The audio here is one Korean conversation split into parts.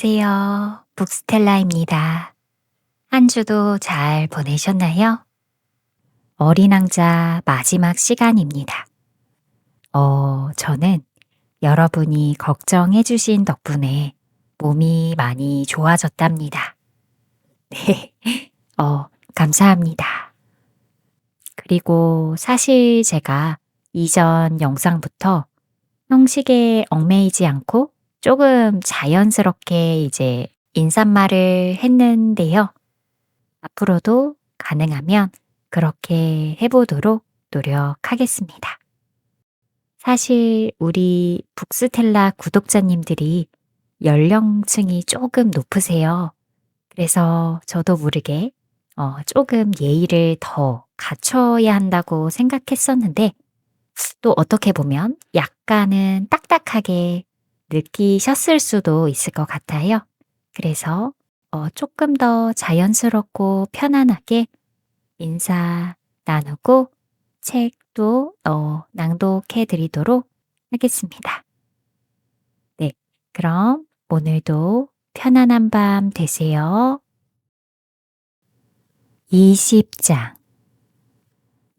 안녕하세요. 북스텔라입니다. 한 주도 잘 보내셨나요? 어린 왕자 마지막 시간입니다. 저는 여러분이 걱정해 주신 덕분에 몸이 많이 좋아졌답니다. 네, 감사합니다. 그리고 사실 제가 이전 영상부터 형식에 얽매이지 않고 조금 자연스럽게 이제 인사말을 했는데요. 앞으로도 가능하면 그렇게 해보도록 노력하겠습니다. 사실 우리 북스텔라 구독자님들이 연령층이 조금 높으세요. 그래서 저도 모르게 조금 예의를 더 갖춰야 한다고 생각했었는데 또 어떻게 보면 약간은 딱딱하게 느끼셨을 수도 있을 것 같아요. 그래서 조금 더 자연스럽고 편안하게 인사 나누고 책도 낭독해 드리도록 하겠습니다. 네, 그럼 오늘도 편안한 밤 되세요. 20장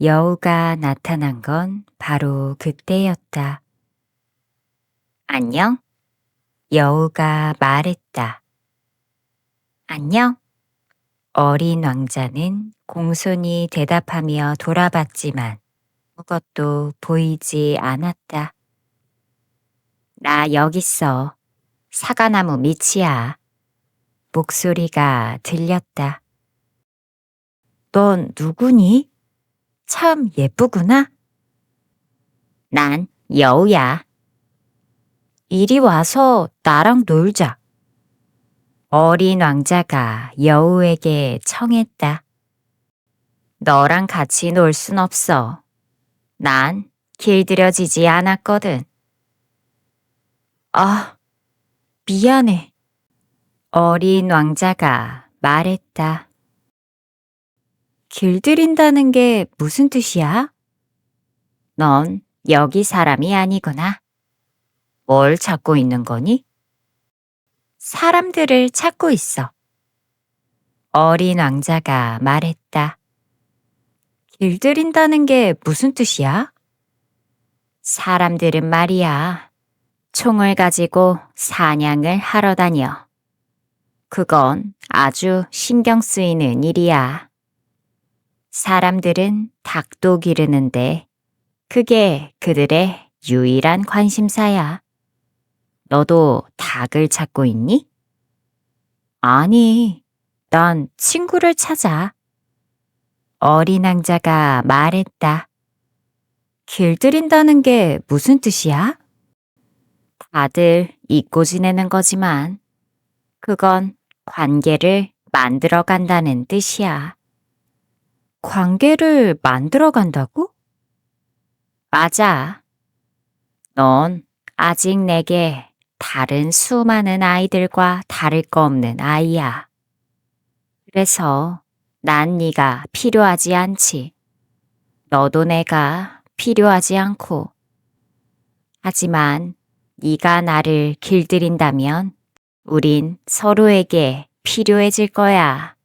여우가 나타난 건 바로 그때였다. 안녕? 여우가 말했다. 안녕? 어린 왕자는 공손히 대답하며 돌아봤지만 아무것도 보이지 않았다. 나 여기 있어. 사과나무 밑이야. 목소리가 들렸다. 넌 누구니? 참 예쁘구나. 난 여우야. 이리 와서 나랑 놀자. 어린 왕자가 여우에게 청했다. 너랑 같이 놀 순 없어. 난 길들여지지 않았거든. 아, 미안해. 어린 왕자가 말했다. 길들인다는 게 무슨 뜻이야? 넌 여기 사람이 아니구나. 뭘 찾고 있는 거니? 사람들을 찾고 있어. 어린 왕자가 말했다. 길들인다는 게 무슨 뜻이야? 사람들은 말이야. 총을 가지고 사냥을 하러 다녀. 그건 아주 신경 쓰이는 일이야. 사람들은 닭도 기르는데 그게 그들의 유일한 관심사야. 너도 닭을 찾고 있니? 아니, 난 친구를 찾아. 어린 왕자가 말했다. 길들인다는 게 무슨 뜻이야? 다들 잊고 지내는 거지만 그건 관계를 만들어 간다는 뜻이야. 관계를 만들어 간다고? 맞아. 넌 아직 내게 다른 수많은 아이들과 다를 거 없는 아이야. 그래서 난 네가 필요하지 않지. 너도 내가 필요하지 않고. 하지만 네가 나를 길들인다면 우린 서로에게 필요해질 거야.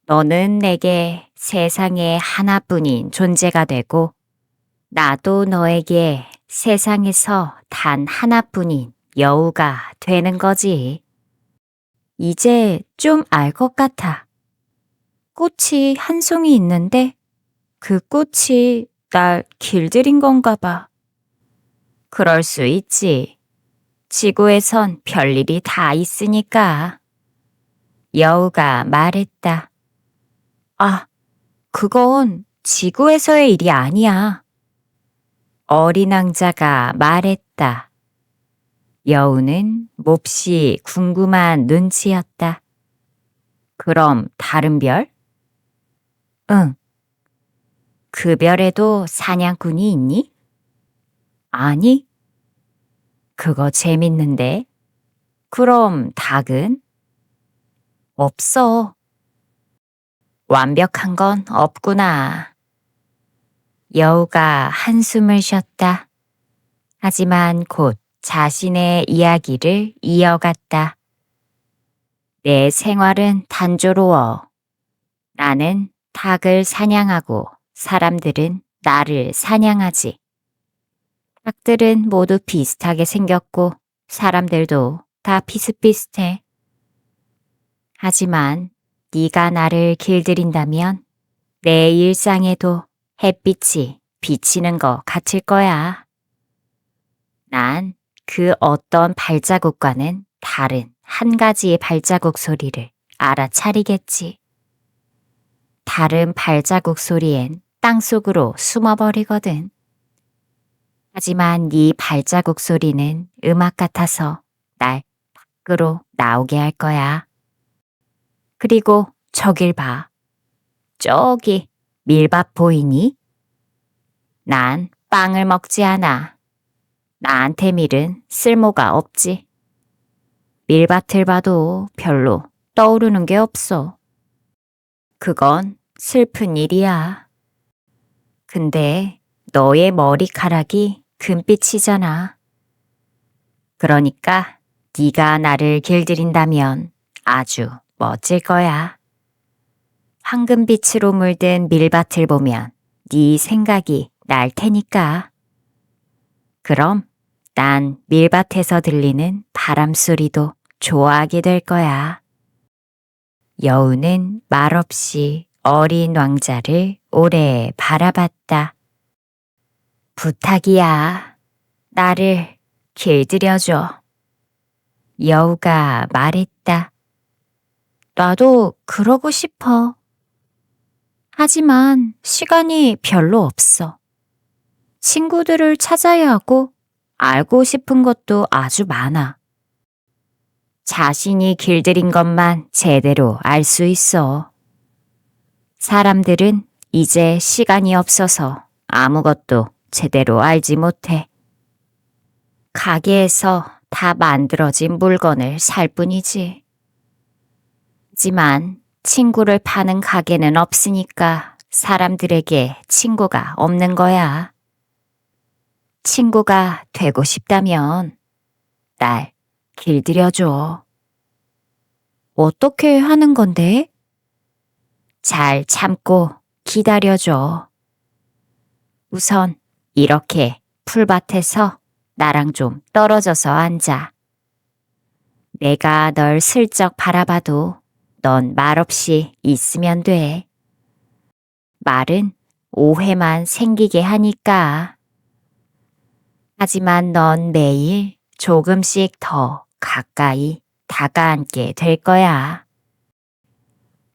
너는 내게 세상에 하나뿐인 존재가 되고 나도 너에게 세상에서 단 하나뿐인 여우가 되는 거지. 이제 좀 알 것 같아. 꽃이 한 송이 있는데 그 꽃이 날 길들인 건가 봐. 그럴 수 있지. 지구에선 별일이 다 있으니까. 여우가 말했다. 아, 그건 지구에서의 일이 아니야. 어린 왕자가 말했다. 여우는 몹시 궁금한 눈치였다. 그럼 다른 별? 응. 그 별에도 사냥꾼이 있니? 아니. 그거 재밌는데. 그럼 닭은? 없어. 완벽한 건 없구나. 여우가 한숨을 쉬었다. 하지만 곧 자신의 이야기를 이어갔다. 내 생활은 단조로워. 나는 닭을 사냥하고 사람들은 나를 사냥하지. 닭들은 모두 비슷하게 생겼고 사람들도 다 비슷비슷해. 하지만 네가 나를 길들인다면 내 일상에도 햇빛이 비치는 것 같을 거야. 난 그 어떤 발자국과는 다른 한 가지의 발자국 소리를 알아차리겠지. 다른 발자국 소리엔 땅속으로 숨어버리거든. 하지만 네 발자국 소리는 음악 같아서 날 밖으로 나오게 할 거야. 그리고 저길 봐. 저기 밀밭 보이니? 난 빵을 먹지 않아. 나한테 밀은 쓸모가 없지. 밀밭을 봐도 별로 떠오르는 게 없어. 그건 슬픈 일이야. 근데 너의 머리카락이 금빛이잖아. 그러니까 네가 나를 길들인다면 아주 멋질 거야. 황금빛으로 물든 밀밭을 보면 네 생각이 날 테니까. 그럼 난 밀밭에서 들리는 바람 소리도 좋아하게 될 거야. 여우는 말없이 어린 왕자를 오래 바라봤다. 부탁이야. 나를 길들여줘. 여우가 말했다. 나도 그러고 싶어. 하지만 시간이 별로 없어. 친구들을 찾아야 하고 알고 싶은 것도 아주 많아. 자신이 길들인 것만 제대로 알 수 있어. 사람들은 이제 시간이 없어서 아무것도 제대로 알지 못해. 가게에서 다 만들어진 물건을 살 뿐이지. 하지만 친구를 파는 가게는 없으니까 사람들에게 친구가 없는 거야. 친구가 되고 싶다면 날 길들여줘. 어떻게 하는 건데? 잘 참고 기다려줘. 우선 이렇게 풀밭에서 나랑 좀 떨어져서 앉아. 내가 널 슬쩍 바라봐도 넌 말없이 있으면 돼. 말은 오해만 생기게 하니까. 하지만 넌 매일 조금씩 더 가까이 다가앉게 될 거야.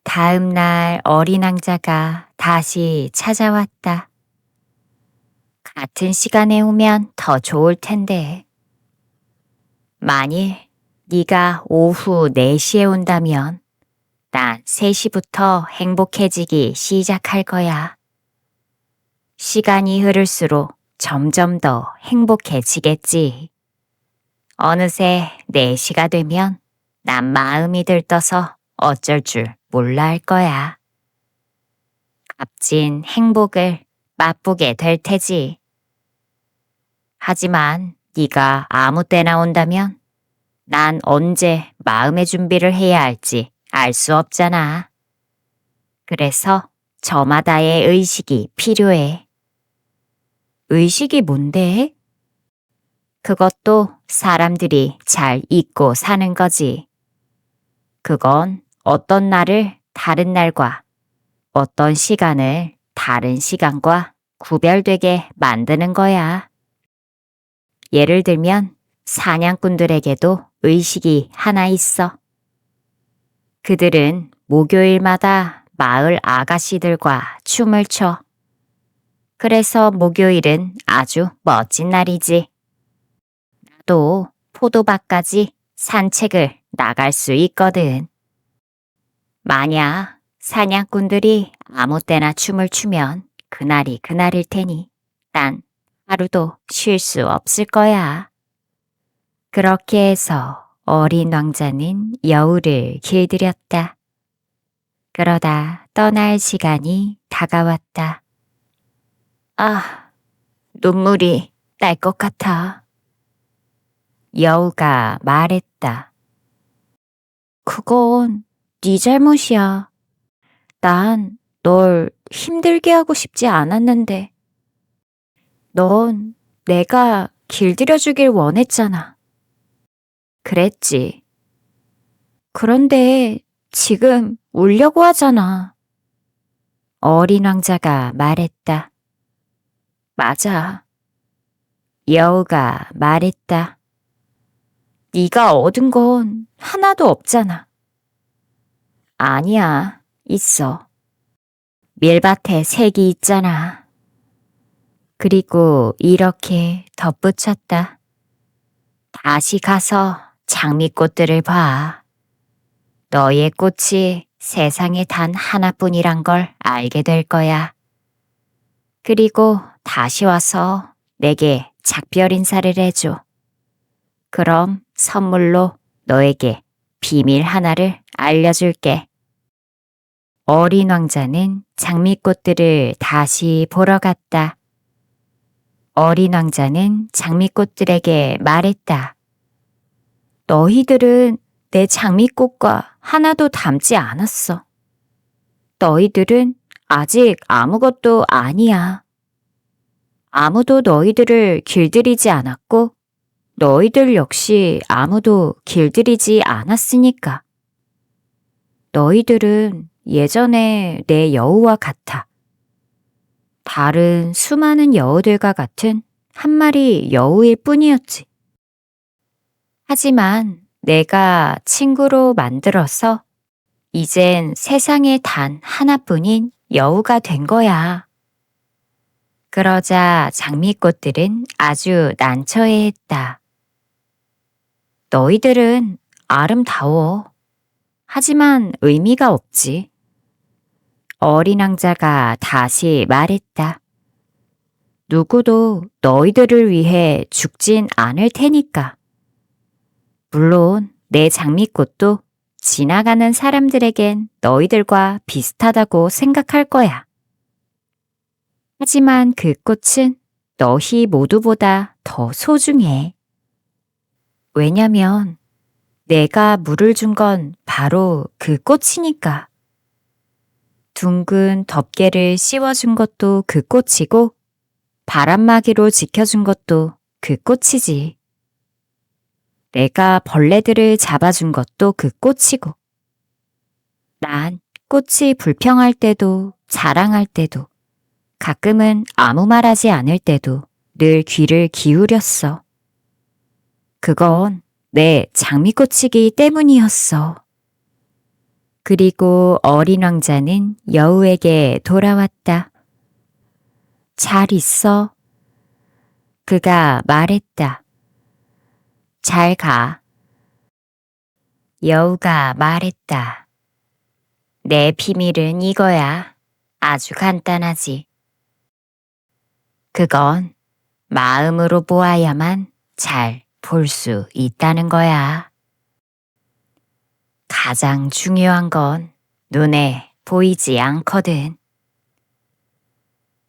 다음 날 어린 왕자가 다시 찾아왔다. 같은 시간에 오면 더 좋을 텐데. 만일 네가 오후 4시에 온다면 난 3시부터 행복해지기 시작할 거야. 시간이 흐를수록 점점 더 행복해지겠지. 어느새 4시가 되면 난 마음이 들떠서 어쩔 줄 몰라 할 거야. 값진 행복을 맛보게 될 테지. 하지만 네가 아무 때나 온다면 난 언제 마음의 준비를 해야 할지 알 수 없잖아. 그래서 저마다의 의식이 필요해. 의식이 뭔데? 그것도 사람들이 잘 잊고 사는 거지. 그건 어떤 날을 다른 날과 어떤 시간을 다른 시간과 구별되게 만드는 거야. 예를 들면 사냥꾼들에게도 의식이 하나 있어. 그들은 목요일마다 마을 아가씨들과 춤을 춰. 그래서 목요일은 아주 멋진 날이지. 또 포도밭까지 산책을 나갈 수 있거든. 만약 사냥꾼들이 아무 때나 춤을 추면 그날이 그날일 테니 난 하루도 쉴 수 없을 거야. 그렇게 해서 어린 왕자는 여우를 길들였다. 그러다 떠날 시간이 다가왔다. 아, 눈물이 날 것 같아. 여우가 말했다. 그건 네 잘못이야. 난 널 힘들게 하고 싶지 않았는데. 넌 내가 길들여주길 원했잖아. 그랬지. 그런데 지금 울려고 하잖아. 어린 왕자가 말했다. 맞아. 여우가 말했다. 네가 얻은 건 하나도 없잖아. 아니야, 있어. 밀밭에 색이 있잖아. 그리고 이렇게 덧붙였다. 다시 가서 장미꽃들을 봐. 너의 꽃이 세상에 단 하나뿐이란 걸 알게 될 거야. 그리고 다시 와서 내게 작별 인사를 해줘. 그럼 선물로 너에게 비밀 하나를 알려줄게. 어린 왕자는 장미꽃들을 다시 보러 갔다. 어린 왕자는 장미꽃들에게 말했다. 너희들은 내 장미꽃과 하나도 닮지 않았어. 너희들은 아직 아무것도 아니야. 아무도 너희들을 길들이지 않았고 너희들 역시 아무도 길들이지 않았으니까. 너희들은 예전에 내 여우와 같아. 다른 수많은 여우들과 같은 한 마리 여우일 뿐이었지. 하지만 내가 친구로 만들어서 이젠 세상에 단 하나뿐인 여우가 된 거야. 그러자 장미꽃들은 아주 난처해했다. 너희들은 아름다워. 하지만 의미가 없지. 어린 왕자가 다시 말했다. 누구도 너희들을 위해 죽진 않을 테니까. 물론 내 장미꽃도 지나가는 사람들에겐 너희들과 비슷하다고 생각할 거야. 하지만 그 꽃은 너희 모두보다 더 소중해. 왜냐면 내가 물을 준 건 바로 그 꽃이니까. 둥근 덮개를 씌워준 것도 그 꽃이고 바람막이로 지켜준 것도 그 꽃이지. 내가 벌레들을 잡아준 것도 그 꽃이고. 난 꽃이 불평할 때도 자랑할 때도 가끔은 아무 말하지 않을 때도 늘 귀를 기울였어. 그건 내 장미꽃이기 때문이었어. 그리고 어린 왕자는 여우에게 돌아왔다. 잘 있어. 그가 말했다. 잘 가. 여우가 말했다. 내 비밀은 이거야. 아주 간단하지. 그건 마음으로 보아야만 잘 볼 수 있다는 거야. 가장 중요한 건 눈에 보이지 않거든.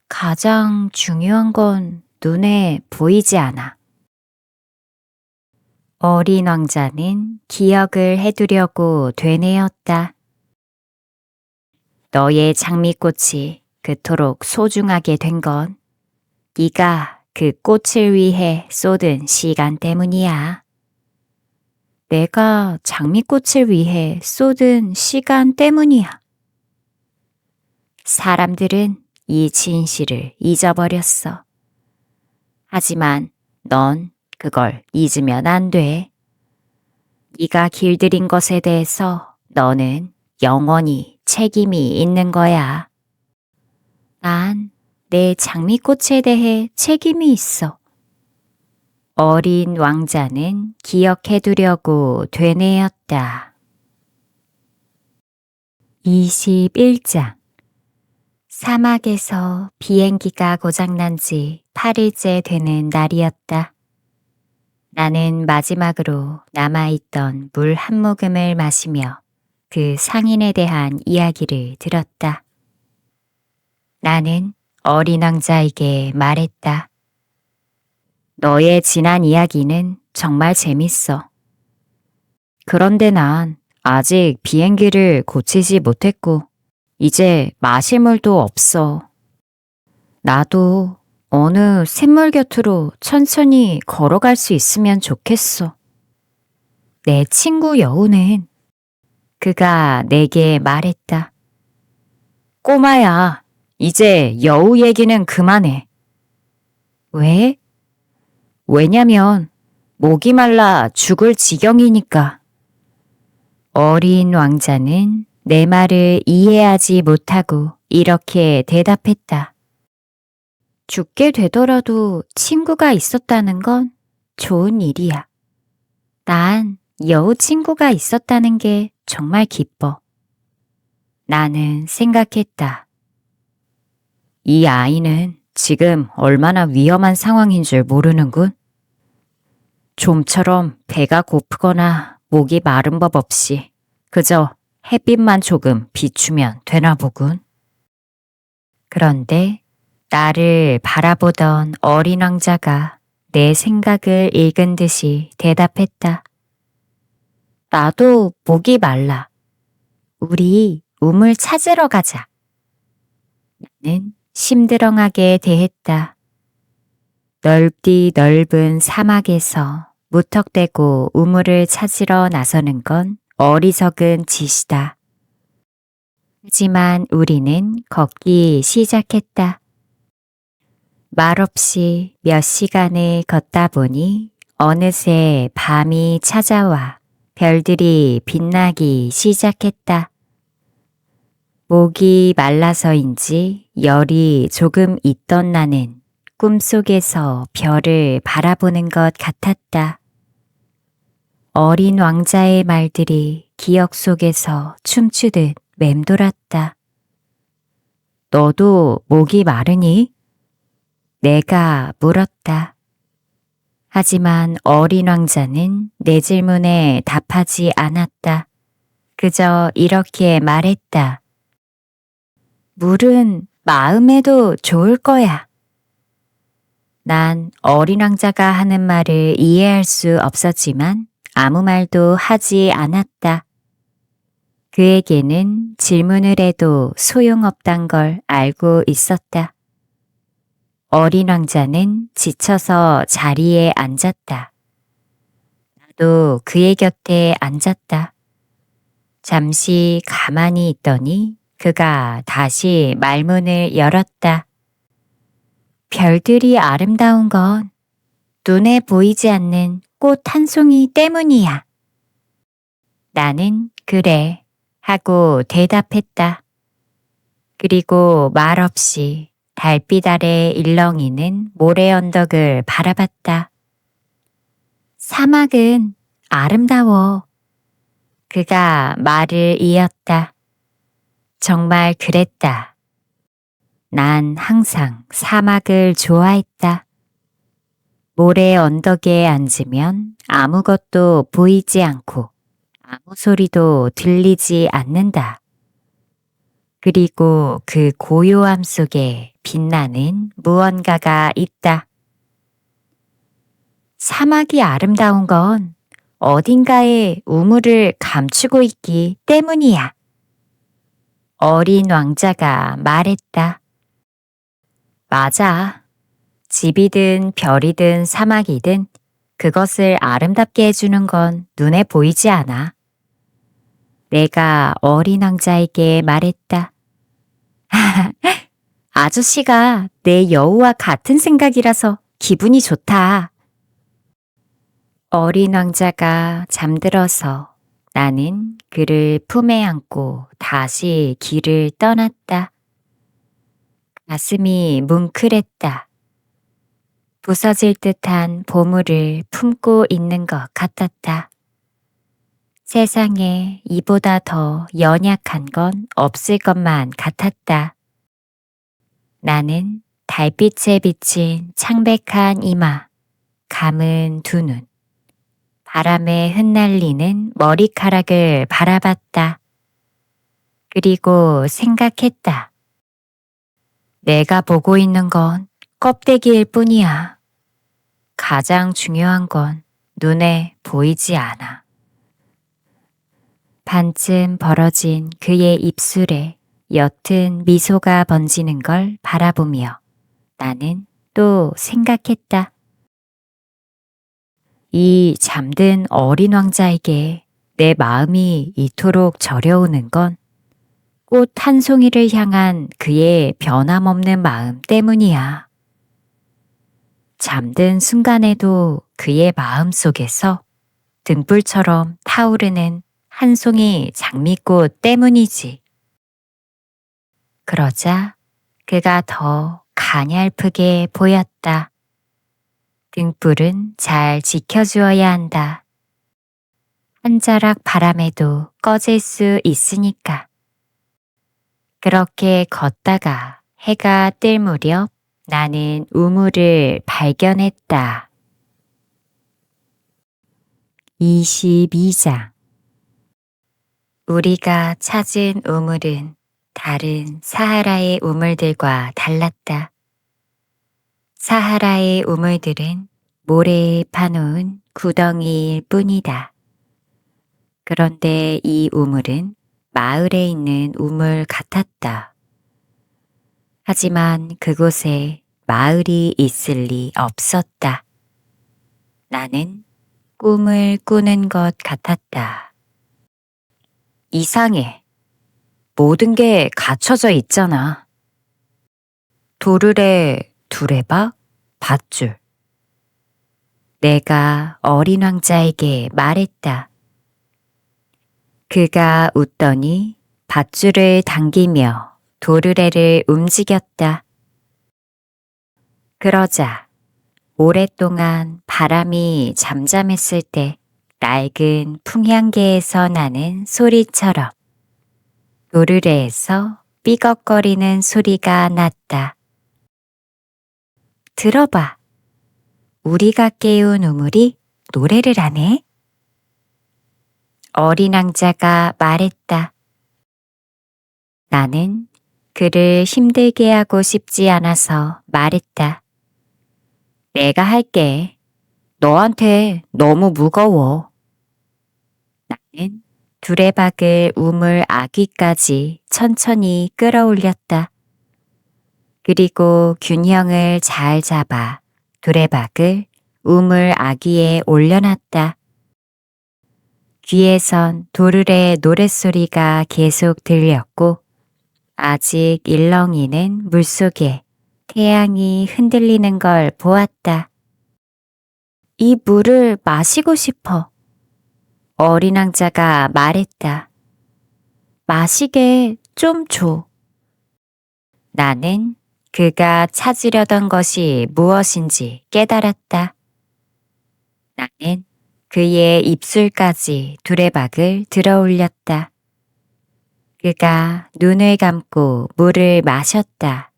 가장 중요한 건 눈에 보이지 않아. 어린 왕자는 기억을 해두려고 되뇌었다. 너의 장미꽃이 그토록 소중하게 된 건 네가 그 꽃을 위해 쏟은 시간 때문이야. 내가 장미꽃을 위해 쏟은 시간 때문이야. 사람들은 이 진실을 잊어버렸어. 하지만 넌 그걸 잊으면 안 돼. 네가 길들인 것에 대해서 너는 영원히 책임이 있는 거야. 난 내 장미꽃에 대해 책임이 있어. 어린 왕자는 기억해두려고 되뇌었다. 21장 사막에서 비행기가 고장난 지 8일째 되는 날이었다. 나는 마지막으로 남아있던 물 한 모금을 마시며 그 상인에 대한 이야기를 들었다. 나는 어린 왕자에게 말했다. 너의 지난 이야기는 정말 재밌어. 그런데 난 아직 비행기를 고치지 못했고, 이제 마실 물도 없어. 나도 어느 샘물 곁으로 천천히 걸어갈 수 있으면 좋겠어. 내 친구 여우는 그가 내게 말했다. 꼬마야, 이제 여우 얘기는 그만해. 왜? 왜냐면 목이 말라 죽을 지경이니까. 어린 왕자는 내 말을 이해하지 못하고 이렇게 대답했다. 죽게 되더라도 친구가 있었다는 건 좋은 일이야. 난 여우 친구가 있었다는 게 정말 기뻐. 나는 생각했다. 이 아이는 지금 얼마나 위험한 상황인 줄 모르는군. 좀처럼 배가 고프거나 목이 마른 법 없이 그저 햇빛만 조금 비추면 되나 보군. 그런데 나를 바라보던 어린 왕자가 내 생각을 읽은 듯이 대답했다. 나도 목이 말라. 우리 우물 찾으러 가자. 나는 심드렁하게 대했다. 넓디 넓은 사막에서 무턱대고 우물을 찾으러 나서는 건 어리석은 짓이다. 하지만 우리는 걷기 시작했다. 말없이 몇 시간을 걷다 보니 어느새 밤이 찾아와 별들이 빛나기 시작했다. 목이 말라서인지 열이 조금 있던 나는 꿈속에서 별을 바라보는 것 같았다. 어린 왕자의 말들이 기억 속에서 춤추듯 맴돌았다. 너도 목이 마르니? 내가 물었다. 하지만 어린 왕자는 내 질문에 답하지 않았다. 그저 이렇게 말했다. 물은 마음에도 좋을 거야. 난 어린 왕자가 하는 말을 이해할 수 없었지만 아무 말도 하지 않았다. 그에게는 질문을 해도 소용없단 걸 알고 있었다. 어린 왕자는 지쳐서 자리에 앉았다. 나도 그의 곁에 앉았다. 잠시 가만히 있더니 그가 다시 말문을 열었다. 별들이 아름다운 건 눈에 보이지 않는 꽃 한 송이 때문이야. 나는 그래 하고 대답했다. 그리고 말없이 달빛 아래 일렁이는 모래 언덕을 바라봤다. 사막은 아름다워. 그가 말을 이었다. 정말 그랬다. 난 항상 사막을 좋아했다. 모래 언덕에 앉으면 아무것도 보이지 않고 아무 소리도 들리지 않는다. 그리고 그 고요함 속에 빛나는 무언가가 있다. 사막이 아름다운 건 어딘가에 우물을 감추고 있기 때문이야. 어린 왕자가 말했다. 맞아. 집이든 별이든 사막이든 그것을 아름답게 해주는 건 눈에 보이지 않아. 내가 어린 왕자에게 말했다. 아저씨가 내 여우와 같은 생각이라서 기분이 좋다. 어린 왕자가 잠들어서 나는 그를 품에 안고 다시 길을 떠났다. 가슴이 뭉클했다. 부서질 듯한 보물을 품고 있는 것 같았다. 세상에 이보다 더 연약한 건 없을 것만 같았다. 나는 달빛에 비친 창백한 이마, 감은 두 눈, 바람에 흩날리는 머리카락을 바라봤다. 그리고 생각했다. 내가 보고 있는 건 껍데기일 뿐이야. 가장 중요한 건 눈에 보이지 않아. 반쯤 벌어진 그의 입술에 옅은 미소가 번지는 걸 바라보며 나는 또 생각했다. 이 잠든 어린 왕자에게 내 마음이 이토록 저려오는 건 꽃 한 송이를 향한 그의 변함없는 마음 때문이야. 잠든 순간에도 그의 마음 속에서 등불처럼 타오르는 한 송이 장미꽃 때문이지. 그러자 그가 더 가냘프게 보였다. 등불은 잘 지켜주어야 한다. 한 자락 바람에도 꺼질 수 있으니까. 그렇게 걷다가 해가 뜰 무렵 나는 우물을 발견했다. 22장. 우리가 찾은 우물은 다른 사하라의 우물들과 달랐다. 사하라의 우물들은 모래에 파놓은 구덩이일 뿐이다. 그런데 이 우물은 마을에 있는 우물 같았다. 하지만 그곳에 마을이 있을 리 없었다. 나는 꿈을 꾸는 것 같았다. 이상해. 모든 게 갖춰져 있잖아. 도르래, 두레박, 밧줄. 내가 어린 왕자에게 말했다. 그가 웃더니 밧줄을 당기며 도르래를 움직였다. 그러자 오랫동안 바람이 잠잠했을 때 낡은 풍향계에서 나는 소리처럼 도르래에서 삐걱거리는 소리가 났다. 들어봐. 우리가 깨운 우물이 노래를 하네. 어린 왕자가 말했다. 나는 그를 힘들게 하고 싶지 않아서 말했다. 내가 할게. 너한테 너무 무거워. 나는 두레박을 우물 아귀까지 천천히 끌어올렸다. 그리고 균형을 잘 잡아 두레박을 우물 아귀에 올려놨다. 귀에선 도르래의 노랫소리가 계속 들렸고 아직 일렁이는 물속에 태양이 흔들리는 걸 보았다. 이 물을 마시고 싶어. 어린 왕자가 말했다. 마시게 좀 줘. 나는 그가 찾으려던 것이 무엇인지 깨달았다. 나는 그의 입술까지 두레박을 들어 올렸다. 그가 눈을 감고 물을 마셨다.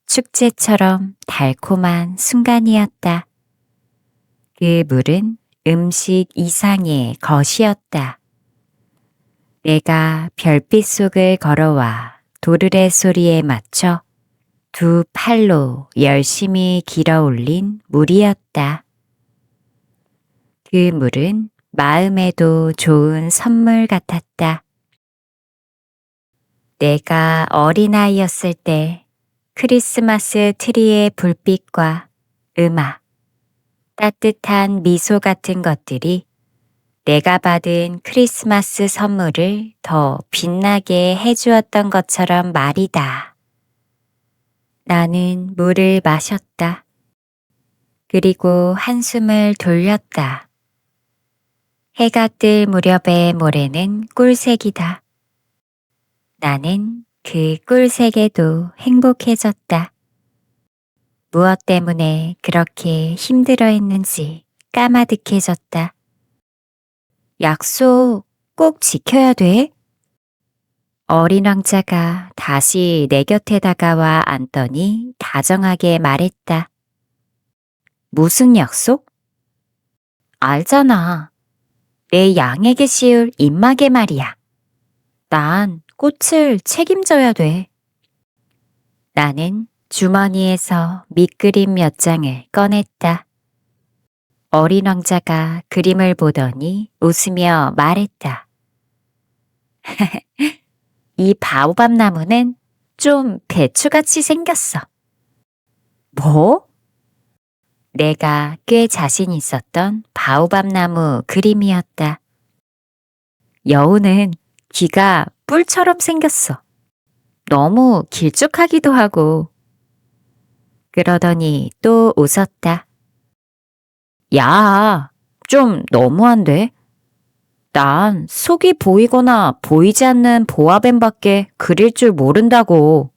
축제처럼 달콤한 순간이었다. 그 물은 음식 이상의 것이었다. 내가 별빛 속을 걸어와 도르래 소리에 맞춰 두 팔로 열심히 길어 올린 물이었다. 그 물은 마음에도 좋은 선물 같았다. 내가 어린아이였을 때 크리스마스 트리의 불빛과 음악, 따뜻한 미소 같은 것들이 내가 받은 크리스마스 선물을 더 빛나게 해주었던 것처럼 말이다. 나는 물을 마셨다. 그리고 한숨을 돌렸다. 해가 뜰 무렵의 모래는 꿀색이다. 나는 그 꿀색에도 행복해졌다. 무엇 때문에 그렇게 힘들어했는지 까마득해졌다. 약속 꼭 지켜야 돼. 어린 왕자가 다시 내 곁에 다가와 앉더니 다정하게 말했다. 무슨 약속? 알잖아. 내 양에게 씌울 입마개 말이야. 난 꽃을 책임져야 돼. 나는 주머니에서 밑그림 몇 장을 꺼냈다. 어린 왕자가 그림을 보더니 웃으며 말했다. 이 바오밥 나무는 좀 배추같이 생겼어. 뭐? 내가 꽤 자신 있었던 바오밥 나무 그림이었다. 여우는 귀가 뿔처럼 생겼어. 너무 길쭉하기도 하고. 그러더니 또 웃었다. 야, 좀 너무한데? 난 속이 보이거나 보이지 않는 보아뱀밖에 그릴 줄 모른다고.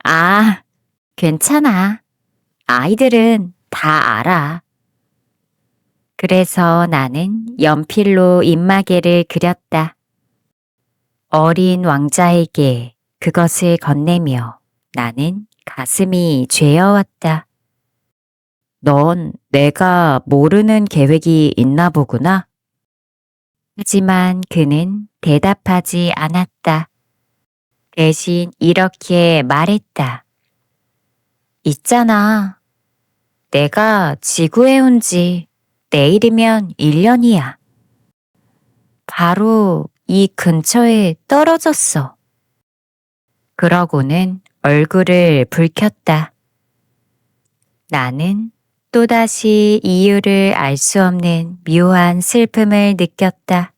아, 괜찮아. 아이들은 다 알아. 그래서 나는 연필로 입마개를 그렸다. 어린 왕자에게 그것을 건네며 나는 가슴이 죄어왔다. 넌 내가 모르는 계획이 있나 보구나. 하지만 그는 대답하지 않았다. 대신 이렇게 말했다. 있잖아. 내가 지구에 온 지 내일이면 1년이야. 바로 이 근처에 떨어졌어. 그러고는 얼굴을 붉혔다. 나는 또다시 이유를 알 수 없는 묘한 슬픔을 느꼈다.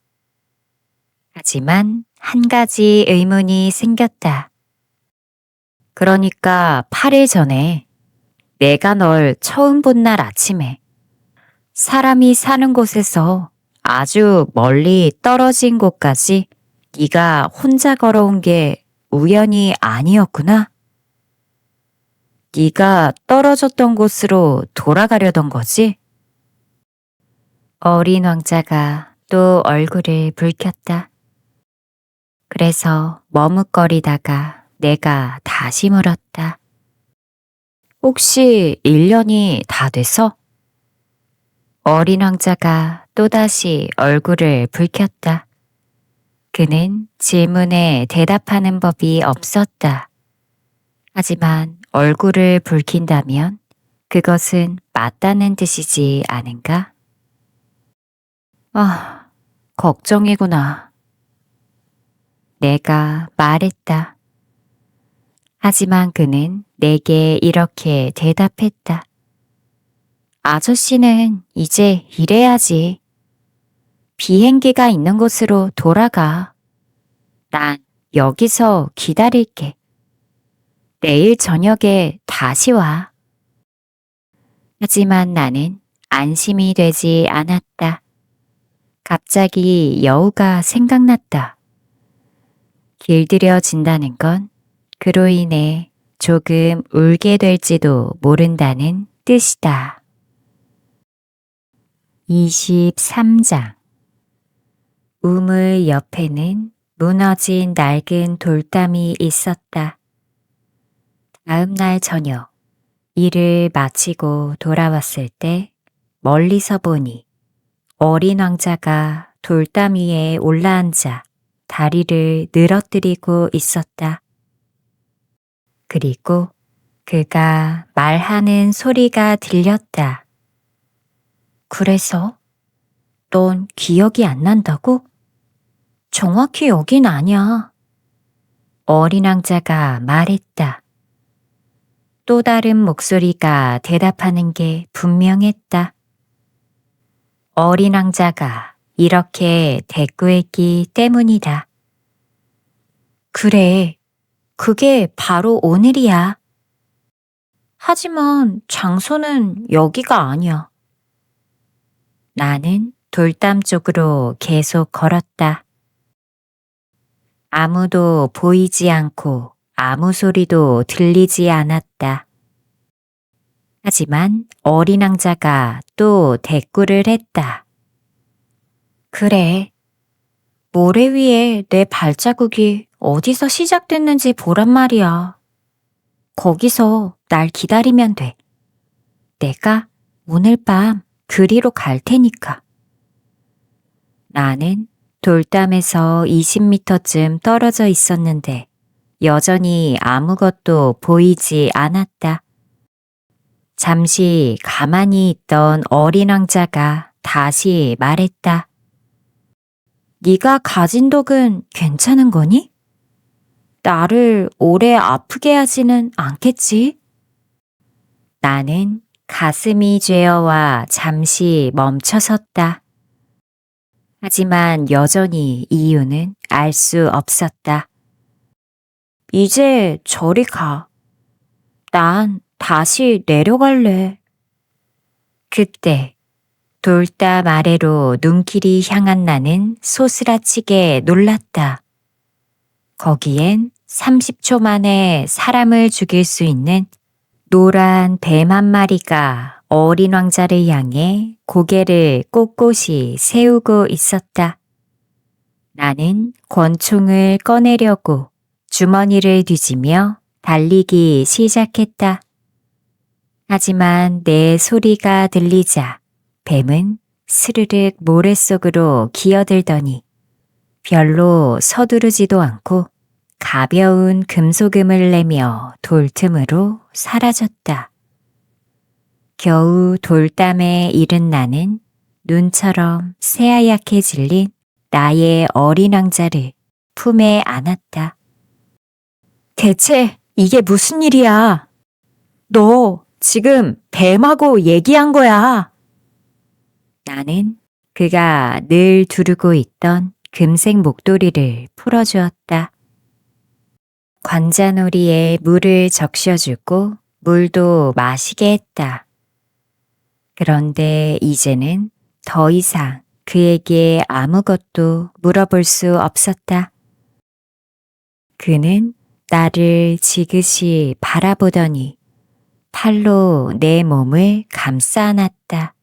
하지만 한 가지 의문이 생겼다. 그러니까 8일 전에 내가 널 처음 본 날 아침에 사람이 사는 곳에서 아주 멀리 떨어진 곳까지 네가 혼자 걸어온 게 우연이 아니었구나. 네가 떨어졌던 곳으로 돌아가려던 거지? 어린 왕자가 또 얼굴을 붉혔다. 그래서 머뭇거리다가 내가 다시 물었다. 혹시 1년이 다 돼서? 어린 왕자가 또다시 얼굴을 붉혔다. 그는 질문에 대답하는 법이 없었다. 하지만 얼굴을 붉힌다면 그것은 맞다는 뜻이지 않은가? 아, 걱정이구나. 내가 말했다. 하지만 그는 내게 이렇게 대답했다. 아저씨는 이제 일해야지. 비행기가 있는 곳으로 돌아가. 난 여기서 기다릴게. 내일 저녁에 다시 와. 하지만 나는 안심이 되지 않았다. 갑자기 여우가 생각났다. 길들여진다는 건 그로 인해 조금 울게 될지도 모른다는 뜻이다. 23장. 우물 옆에는 무너진 낡은 돌담이 있었다. 다음 날 저녁, 일을 마치고 돌아왔을 때 멀리서 보니 어린 왕자가 돌담 위에 올라앉아 다리를 늘어뜨리고 있었다. 그리고 그가 말하는 소리가 들렸다. 그래서? 넌 기억이 안 난다고? 정확히 여긴 아니야. 어린 왕자가 말했다. 또 다른 목소리가 대답하는 게 분명했다. 어린 왕자가 이렇게 대꾸했기 때문이다. 그래, 그게 바로 오늘이야. 하지만 장소는 여기가 아니야. 나는 돌담 쪽으로 계속 걸었다. 아무도 보이지 않고 아무 소리도 들리지 않았다. 하지만 어린 왕자가 또 대꾸를 했다. 그래, 모래 위에 내 발자국이 어디서 시작됐는지 보란 말이야. 거기서 날 기다리면 돼. 내가 오늘 밤 그리로 갈 테니까. 나는 돌담에서 20m쯤 떨어져 있었는데 여전히 아무것도 보이지 않았다. 잠시 가만히 있던 어린 왕자가 다시 말했다. 네가 가진 덕은 괜찮은 거니? 나를 오래 아프게 하지는 않겠지? 나는 가슴이 죄어와 잠시 멈춰섰다. 하지만 여전히 이유는 알 수 없었다. 이제 저리 가. 난 다시 내려갈래. 그때 돌담 아래로 눈길이 향한 나는 소스라치게 놀랐다. 거기엔 30초 만에 사람을 죽일 수 있는 노란 뱀 한 마리가 어린 왕자를 향해 고개를 꼿꼿이 세우고 있었다. 나는 권총을 꺼내려고 주머니를 뒤지며 달리기 시작했다. 하지만 내 소리가 들리자 뱀은 스르륵 모래 속으로 기어들더니 별로 서두르지도 않고 가벼운 금소금을 내며 돌틈으로 사라졌다. 겨우 돌담에 이른 나는 눈처럼 새하얗게 질린 나의 어린 왕자를 품에 안았다. 대체 이게 무슨 일이야? 너 지금 뱀하고 얘기한 거야. 나는 그가 늘 두르고 있던 금색 목도리를 풀어주었다. 관자놀이에 물을 적셔주고 물도 마시게 했다. 그런데 이제는 더 이상 그에게 아무것도 물어볼 수 없었다. 그는 나를 지그시 바라보더니 팔로 내 몸을 감싸 안았다.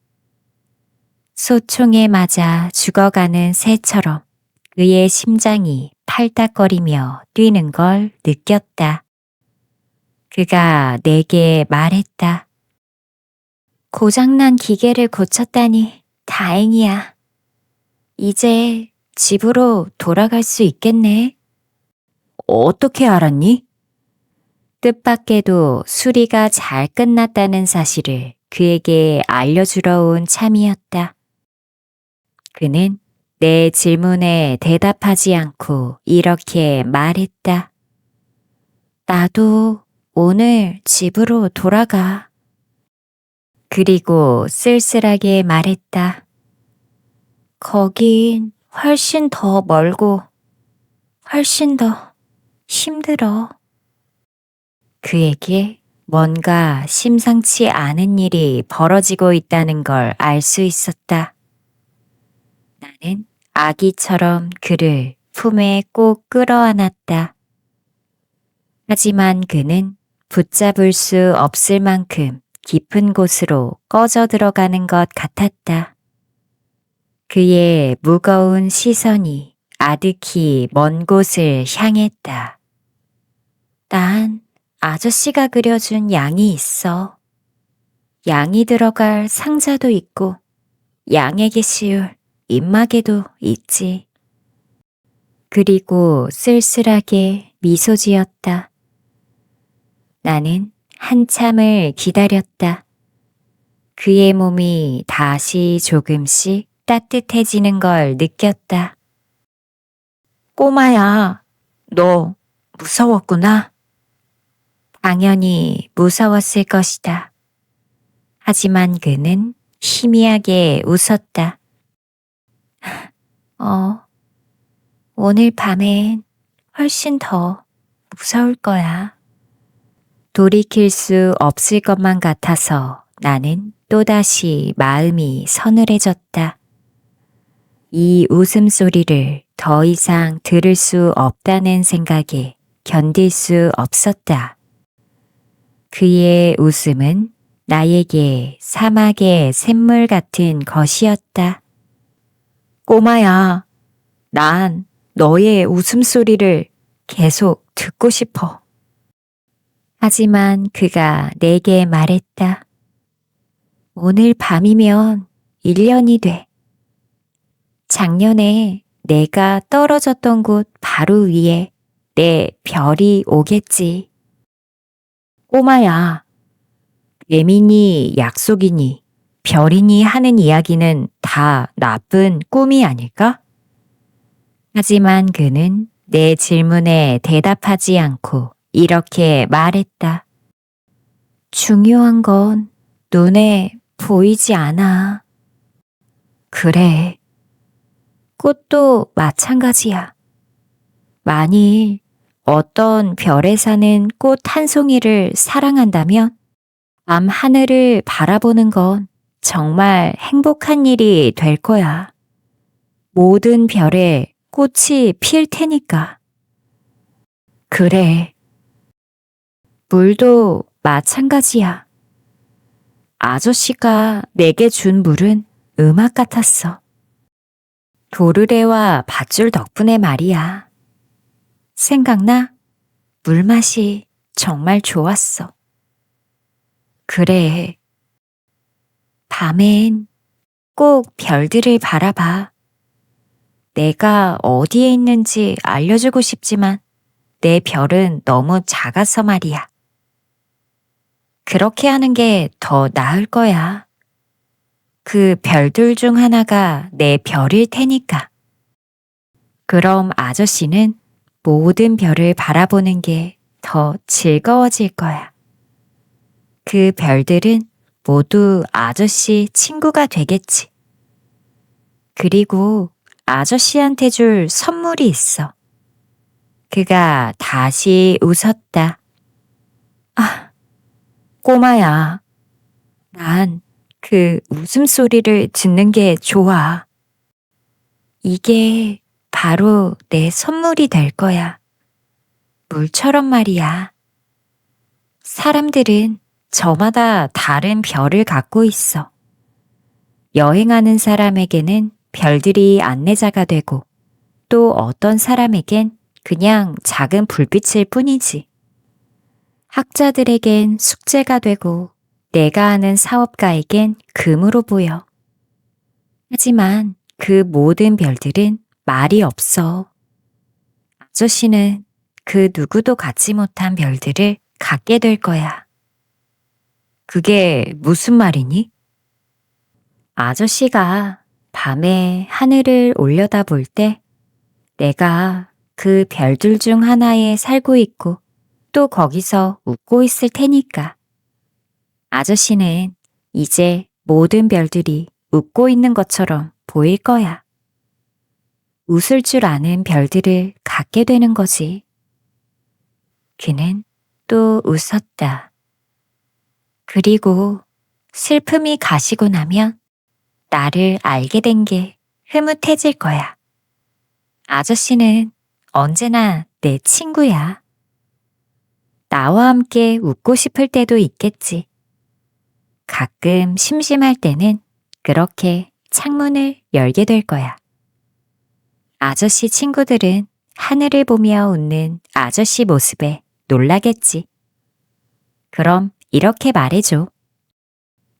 소총에 맞아 죽어가는 새처럼 그의 심장이 팔딱거리며 뛰는 걸 느꼈다. 그가 내게 말했다. 고장난 기계를 고쳤다니 다행이야. 이제 집으로 돌아갈 수 있겠네. 어떻게 알았니? 뜻밖에도 수리가 잘 끝났다는 사실을 그에게 알려주러 온 참이었다. 그는 내 질문에 대답하지 않고 이렇게 말했다. 나도 오늘 집으로 돌아가. 그리고 쓸쓸하게 말했다. 거긴 훨씬 더 멀고 훨씬 더 힘들어. 그에게 뭔가 심상치 않은 일이 벌어지고 있다는 걸 알 수 있었다. 나는 아기처럼 그를 품에 꼭 끌어안았다. 하지만 그는 붙잡을 수 없을 만큼 깊은 곳으로 꺼져 들어가는 것 같았다. 그의 무거운 시선이 아득히 먼 곳을 향했다. 난 아저씨가 그려준 양이 있어. 양이 들어갈 상자도 있고 양에게 씌울 입마개도 있지. 그리고 쓸쓸하게 미소 지었다. 나는 한참을 기다렸다. 그의 몸이 다시 조금씩 따뜻해지는 걸 느꼈다. 꼬마야, 너 무서웠구나. 당연히 무서웠을 것이다. 하지만 그는 희미하게 웃었다. 오늘 밤엔 훨씬 더 무서울 거야. 돌이킬 수 없을 것만 같아서 나는 또다시 마음이 서늘해졌다. 이 웃음소리를 더 이상 들을 수 없다는 생각에 견딜 수 없었다. 그의 웃음은 나에게 사막의 샘물 같은 것이었다. 꼬마야, 난 너의 웃음소리를 계속 듣고 싶어. 하지만 그가 내게 말했다. 오늘 밤이면 1년이 돼. 작년에 내가 떨어졌던 곳 바로 위에 내 별이 오겠지. 꼬마야, 뱀이니 약속이니 별이니 하는 이야기는 다 나쁜 꿈이 아닐까? 하지만 그는 내 질문에 대답하지 않고 이렇게 말했다. 중요한 건 눈에 보이지 않아. 그래. 꽃도 마찬가지야. 만일 어떤 별에 사는 꽃 한 송이를 사랑한다면 밤 하늘을 바라보는 건 정말 행복한 일이 될 거야. 모든 별에 꽃이 필 테니까. 그래. 물도 마찬가지야. 아저씨가 내게 준 물은 음악 같았어. 도르래와 밧줄 덕분에 말이야. 생각나? 물맛이 정말 좋았어. 그래. 밤엔 꼭 별들을 바라봐. 내가 어디에 있는지 알려주고 싶지만 내 별은 너무 작아서 말이야. 그렇게 하는 게 더 나을 거야. 그 별들 중 하나가 내 별일 테니까. 그럼 아저씨는 모든 별을 바라보는 게 더 즐거워질 거야. 그 별들은 모두 아저씨 친구가 되겠지. 그리고 아저씨한테 줄 선물이 있어. 그가 다시 웃었다. 아, 꼬마야. 난 그 웃음소리를 듣는 게 좋아. 이게 바로 내 선물이 될 거야. 물처럼 말이야. 사람들은 저마다 다른 별을 갖고 있어. 여행하는 사람에게는 별들이 안내자가 되고 또 어떤 사람에겐 그냥 작은 불빛일 뿐이지. 학자들에겐 숙제가 되고 내가 하는 사업가에겐 금으로 보여. 하지만 그 모든 별들은 말이 없어. 아저씨는 그 누구도 갖지 못한 별들을 갖게 될 거야. 그게 무슨 말이니? 아저씨가 밤에 하늘을 올려다볼 때 내가 그 별들 중 하나에 살고 있고 또 거기서 웃고 있을 테니까. 아저씨는 이제 모든 별들이 웃고 있는 것처럼 보일 거야. 웃을 줄 아는 별들을 갖게 되는 거지. 그는 또 웃었다. 그리고 슬픔이 가시고 나면 나를 알게 된 게 흐뭇해질 거야. 아저씨는 언제나 내 친구야. 나와 함께 웃고 싶을 때도 있겠지. 가끔 심심할 때는 그렇게 창문을 열게 될 거야. 아저씨 친구들은 하늘을 보며 웃는 아저씨 모습에 놀라겠지. 그럼 이렇게 말해줘.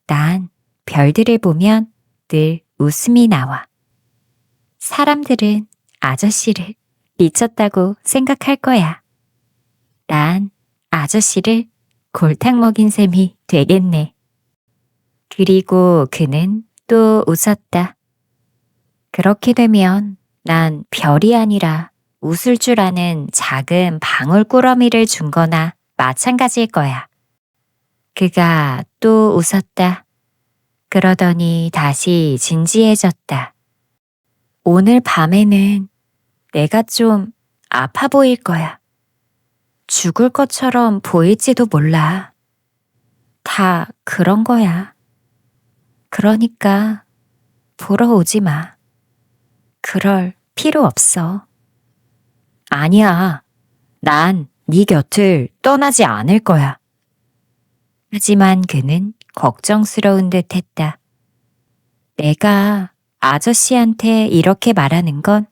난 별들을 보면 늘 웃음이 나와. 사람들은 아저씨를 미쳤다고 생각할 거야. 난 아저씨를 골탕 먹인 셈이 되겠네. 그리고 그는 또 웃었다. 그렇게 되면 난 별이 아니라 웃을 줄 아는 작은 방울꾸러미를 준 거나 마찬가지일 거야. 그가 또 웃었다. 그러더니 다시 진지해졌다. 오늘 밤에는 내가 좀 아파 보일 거야. 죽을 것처럼 보일지도 몰라. 다 그런 거야. 그러니까 보러 오지 마. 그럴 필요 없어. 아니야. 난 네 곁을 떠나지 않을 거야. 하지만 그는 걱정스러운 듯 했다. 내가 아저씨한테 이렇게 말하는 건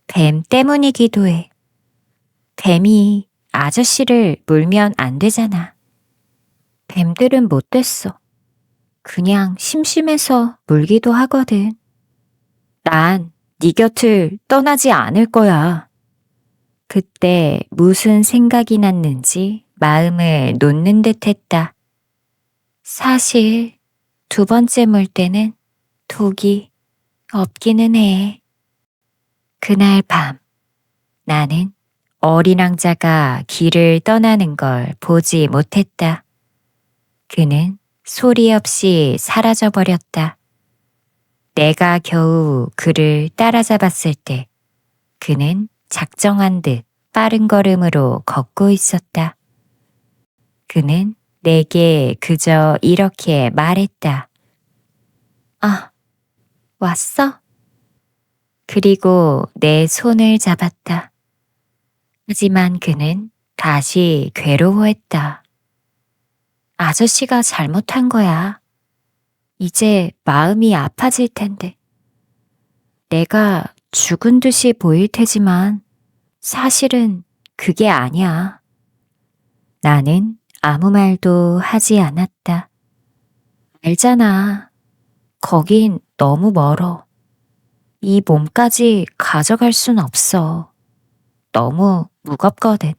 뱀 때문이기도 해. 뱀이 아저씨를 물면 안 되잖아. 뱀들은 못됐어. 그냥 심심해서 물기도 하거든. 난 네 곁을 떠나지 않을 거야. 그때 무슨 생각이 났는지 마음을 놓는 듯 했다. 사실 두 번째 물 때는 독이 없기는 해. 그날 밤 나는 어린 왕자가 길을 떠나는 걸 보지 못했다. 그는 소리 없이 사라져 버렸다. 내가 겨우 그를 따라잡았을 때 그는 작정한 듯 빠른 걸음으로 걷고 있었다. 그는 내게 그저 이렇게 말했다. 아, 왔어? 그리고 내 손을 잡았다. 하지만 그는 다시 괴로워했다. 아저씨가 잘못한 거야. 이제 마음이 아파질 텐데. 내가 죽은 듯이 보일 테지만 사실은 그게 아니야. 나는 아무 말도 하지 않았다. 알잖아. 거긴 너무 멀어. 이 몸까지 가져갈 순 없어. 너무 무겁거든.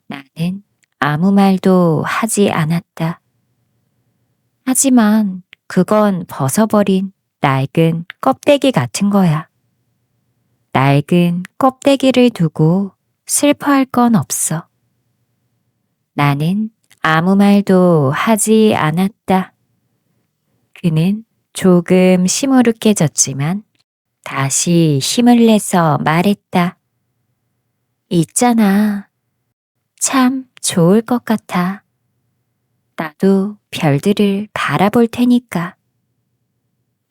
나는 아무 말도 하지 않았다. 하지만 그건 벗어버린 낡은 껍데기 같은 거야. 낡은 껍데기를 두고 슬퍼할 건 없어. 나는 아무 말도 하지 않았다. 그는 조금 시무룩해졌지만 다시 힘을 내서 말했다. 있잖아. 참 좋을 것 같아. 나도 별들을 바라볼 테니까.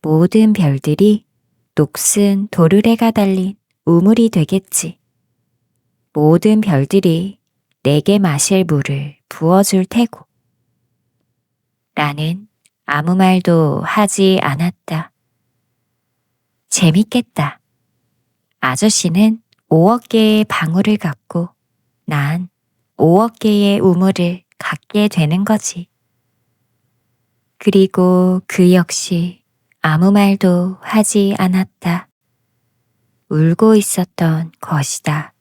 모든 별들이 녹슨 도르래가 달린 우물이 되겠지. 모든 별들이 내게 마실 물을 부어줄 테고. 나는 아무 말도 하지 않았다. 재밌겠다. 아저씨는 5억 개의 방울을 갖고 난 5억 개의 우물을 갖게 되는 거지. 그리고 그 역시 아무 말도 하지 않았다. 울고 있었던 것이다.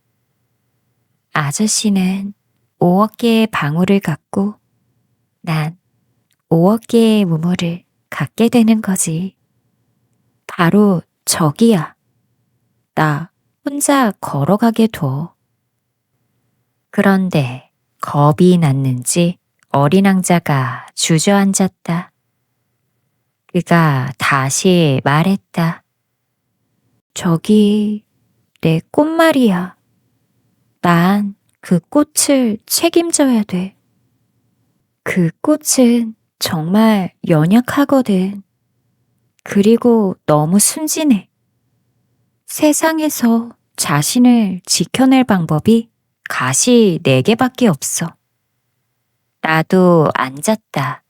아저씨는 5억 개의 방울을 갖고 난 5억 개의 우물을 갖게 되는 거지. 바로 저기야. 나 혼자 걸어가게 둬. 그런데 겁이 났는지 어린 왕자가 주저앉았다. 그가 다시 말했다. 저기 내 꽃 말이야. 난 그 꽃을 책임져야 돼. 그 꽃은 정말 연약하거든. 그리고 너무 순진해. 세상에서 자신을 지켜낼 방법이 가시 4개밖에 없어. 나도 앉았다.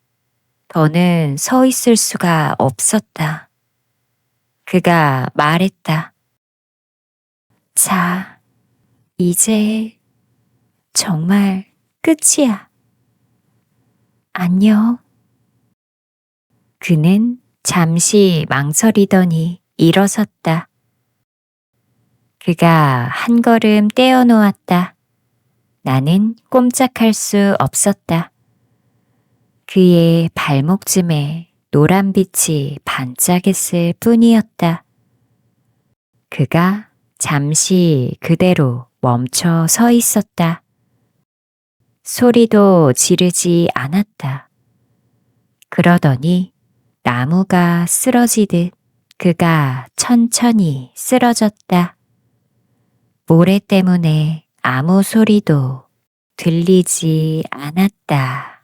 더는 서 있을 수가 없었다. 그가 말했다. 자, 이제 정말 끝이야. 안녕. 그는 잠시 망설이더니 일어섰다. 그가 한 걸음 떼어놓았다. 나는 꼼짝할 수 없었다. 그의 발목쯤에 노란빛이 반짝였을 뿐이었다. 그가 잠시 그대로 멈춰 서 있었다. 소리도 지르지 않았다. 그러더니 나무가 쓰러지듯 그가 천천히 쓰러졌다. 모래 때문에 아무 소리도 들리지 않았다.